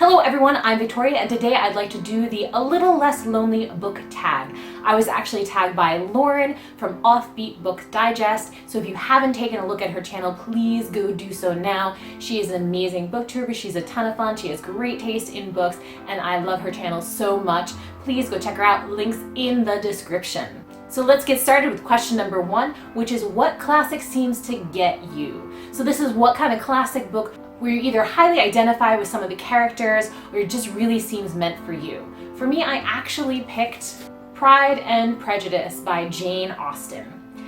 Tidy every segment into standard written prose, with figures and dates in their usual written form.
Hello everyone, I'm Victoria, and today I'd like to do the A Little Less Lonely book tag. I was actually tagged by Lauren from Offbeat Book Digest, so if you haven't taken a look at her channel, please go do so now. She is an amazing booktuber, she's a ton of fun, she has great taste in books, and I love her channel so much. Please go check her out, links in the description. So let's get started with question number 1, which is what classic seems to get you? So this is what kind of classic book where you either highly identify with some of the characters or it just really seems meant for you. For me, I actually picked Pride and Prejudice by Jane Austen.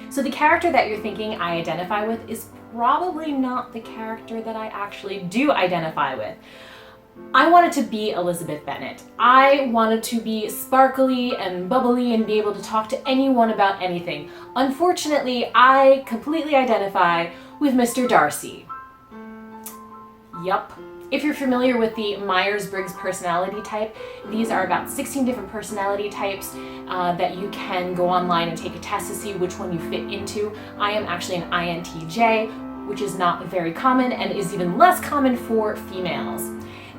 So the character that you're thinking I identify with is probably not the character that I actually do identify with. I wanted to be Elizabeth Bennet. I wanted to be sparkly and bubbly and be able to talk to anyone about anything. Unfortunately, I completely identify with Mr. Darcy. Yup. If you're familiar with the Myers-Briggs personality type, these are about 16 different personality types that you can go online and take a test to see which one you fit into. I am actually an INTJ, which is not very common and is even less common for females.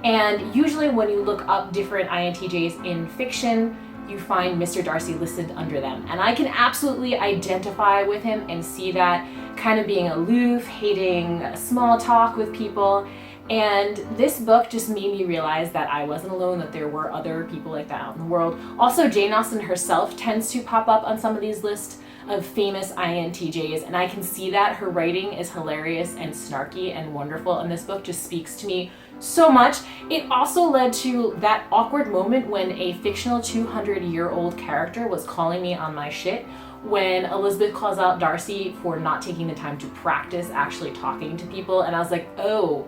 And usually when you look up different INTJs in fiction, you find Mr. Darcy listed under them. And I can absolutely identify with him and see that, kind of being aloof, hating small talk with people. And this book just made me realize that I wasn't alone, that there were other people like that out in the world. Also, Jane Austen herself tends to pop up on some of these lists of famous INTJs, and I can see that. Her writing is hilarious and snarky and wonderful, and this book just speaks to me so much. It also led to that awkward moment when a fictional 200-year-old character was calling me on my shit when Elizabeth calls out Darcy for not taking the time to practice actually talking to people, and I was like, oh,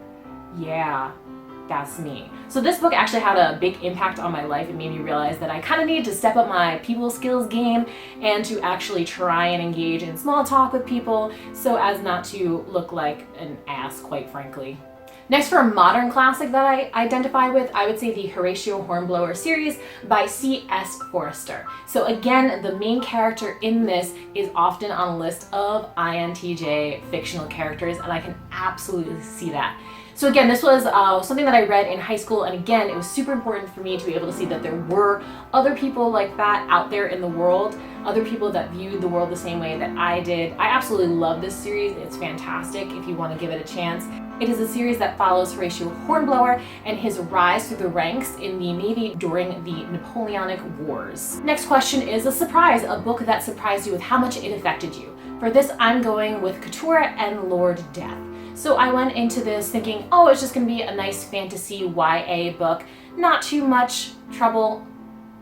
yeah, that's me. So this book actually had a big impact on my life. It made me realize that I kind of needed to step up my people skills game and to actually try and engage in small talk with people so as not to look like an ass, quite frankly. Next, for a modern classic that I identify with, I would say the Horatio Hornblower series by C.S. Forester. So again, the main character in this is often on a list of INTJ fictional characters, and I can absolutely see that. So again, this was something that I read in high school, and again, it was super important for me to be able to see that there were other people like that out there in the world, other people that viewed the world the same way that I did. I absolutely love this series. It's fantastic if you want to give it a chance. It is a series that follows Horatio Hornblower and his rise through the ranks in the Navy during the Napoleonic Wars. Next question is a surprise, a book that surprised you with how much it affected you. For this, I'm going with Couture and Lord Death. So I went into this thinking, oh, it's just going to be a nice fantasy YA book, not too much trouble,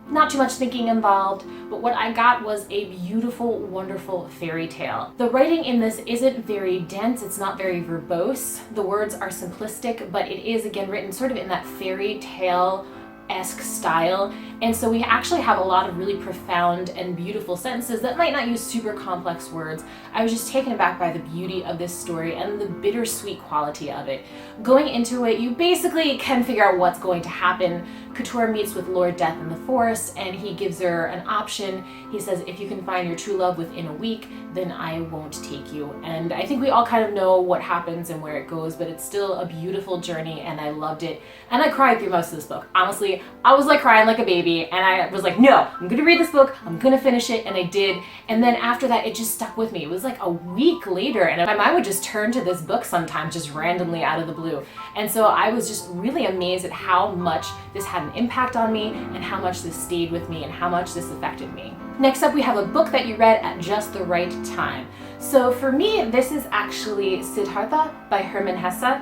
not too much thinking involved, but what I got was a beautiful, wonderful fairy tale. The writing in this isn't very dense, it's not very verbose, the words are simplistic, but it is again written sort of in that fairy tale-esque style, and so we actually have a lot of really profound and beautiful sentences that might not use super complex words. I was just taken aback by the beauty of this story and the bittersweet quality of it. Going into it, you basically can figure out what's going to happen. Couture meets with Lord Death in the forest, and he gives her an option. He says, if you can find your true love within a week, then I won't take you. And I think we all kind of know what happens and where it goes, but it's still a beautiful journey, and I loved it. And I cried through most of this book. Honestly, I was like crying like a baby, and I was like, no, I'm gonna read this book, I'm gonna finish it, and I did. And then after that, it just stuck with me. It was like a week later, and my mind would just turn to this book sometimes, just randomly out of the blue. And so I was just really amazed at how much this had an impact on me and how much this stayed with me and how much this affected me. Next up, we have a book that you read at just the right time. So for me, this is actually Siddhartha by Hermann Hesse.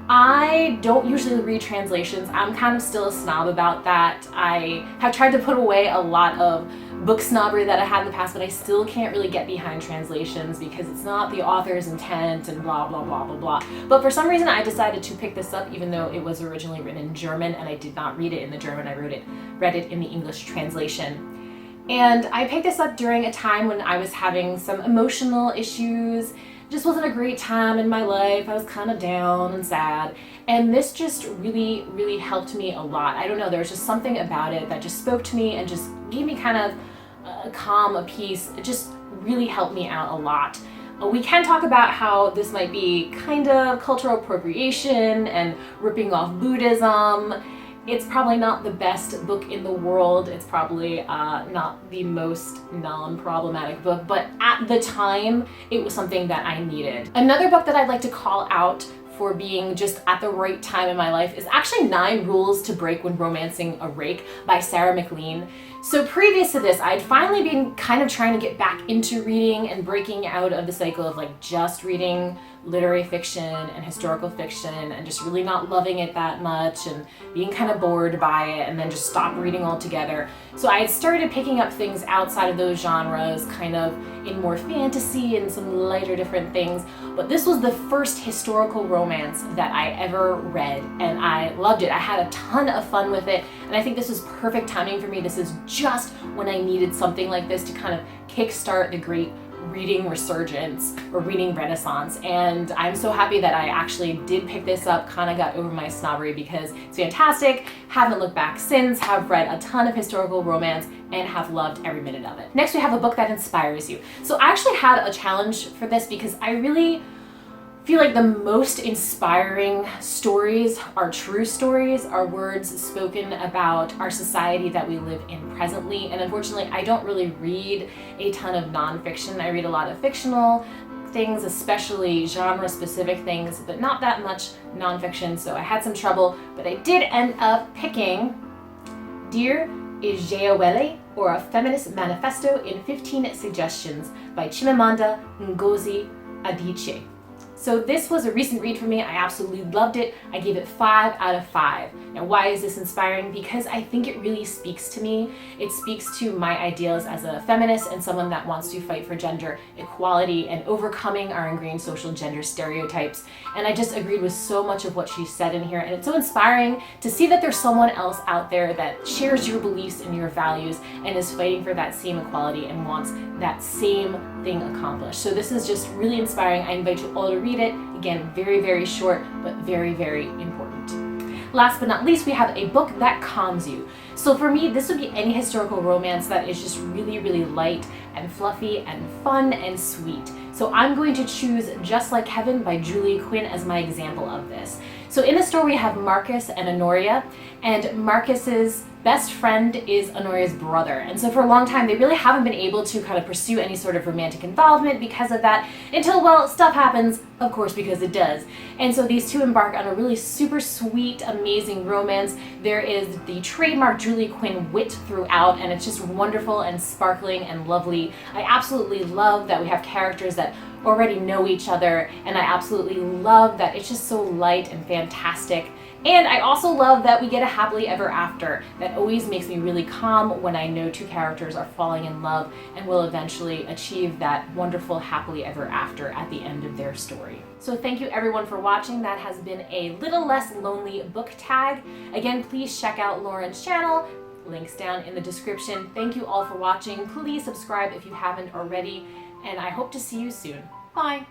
I don't usually read translations. I'm kind of still a snob about that. I have tried to put away a lot of book snobbery that I had in the past, but I still can't really get behind translations because it's not the author's intent and blah, blah, blah, blah, blah. But for some reason, I decided to pick this up even though it was originally written in German and I did not read it in the German. I read it in the English translation. And I picked this up during a time when I was having some emotional issues. Just wasn't a great time in my life. I was kind of down and sad. And this just really, really helped me a lot. I don't know, there was just something about it that just spoke to me and just gave me kind of a calm, a peace. It just really helped me out a lot. We can talk about how this might be kind of cultural appropriation and ripping off Buddhism. It's probably not the best book in the world. It's probably not the most non-problematic book, but at the time, it was something that I needed. Another book that I'd like to call out for being just at the right time in my life is actually 9 Rules to Break When Romancing a Rake by Sarah McLean. So previous to this, I'd finally been kind of trying to get back into reading and breaking out of the cycle of like just reading literary fiction and historical fiction and just really not loving it that much and being kind of bored by it and then just stopped reading altogether. So I had started picking up things outside of those genres, kind of in more fantasy and some lighter different things. But this was the first historical romance that I ever read and I loved it. I had a ton of fun with it and I think this was perfect timing for me. This is just when I needed something like this to kind of kickstart the great reading resurgence or reading renaissance, and I'm so happy that I actually did pick this up, kind of got over my snobbery because it's fantastic. Haven't looked back since, have read a ton of historical romance and have loved every minute of it. Next we have a book that inspires you. So I actually had a challenge for this because I really feel like the most inspiring stories are true stories, are words spoken about our society that we live in presently. And unfortunately, I don't really read a ton of nonfiction. I read a lot of fictional things, especially genre-specific things, but not that much nonfiction, so I had some trouble. But I did end up picking Dear Ijewele, or A Feminist Manifesto in 15 Suggestions by Chimamanda Ngozi Adichie. So this was a recent read for me. I absolutely loved it. I gave it 5 out of 5. Now, why is this inspiring? Because I think it really speaks to me. It speaks to my ideals as a feminist and someone that wants to fight for gender equality and overcoming our ingrained social gender stereotypes. And I just agreed with so much of what she said in here. And it's so inspiring to see that there's someone else out there that shares your beliefs and your values and is fighting for that same equality and wants that same thing accomplished. So this is just really inspiring. I invite you all to read it. Again, very, very short, but very, very important. Last but not least, we have a book that calms you. So for me, this would be any historical romance that is just really, really light and fluffy and fun and sweet. So I'm going to choose Just Like Heaven by Julie Quinn as my example of this. So in the story, we have Marcus and Honoria, and Marcus's best friend is Honoria's brother. And so for a long time, they really haven't been able to kind of pursue any sort of romantic involvement because of that until, well, stuff happens, of course, because it does. And so these two embark on a really super sweet, amazing romance. There is the trademark Julie Quinn wit throughout, and it's just wonderful and sparkling and lovely. I absolutely love that we have characters that already know each other, and I absolutely love that it's just so light and fantastic. And I also love that we get a happily ever after. That always makes me really calm when I know two characters are falling in love and will eventually achieve that wonderful happily ever after at the end of their story. So thank you everyone for watching. That has been a little less lonely book tag. Again, please check out Lauren's channel. Links down in the description. Thank you all for watching. Please subscribe if you haven't already, and I hope to see you soon. Bye.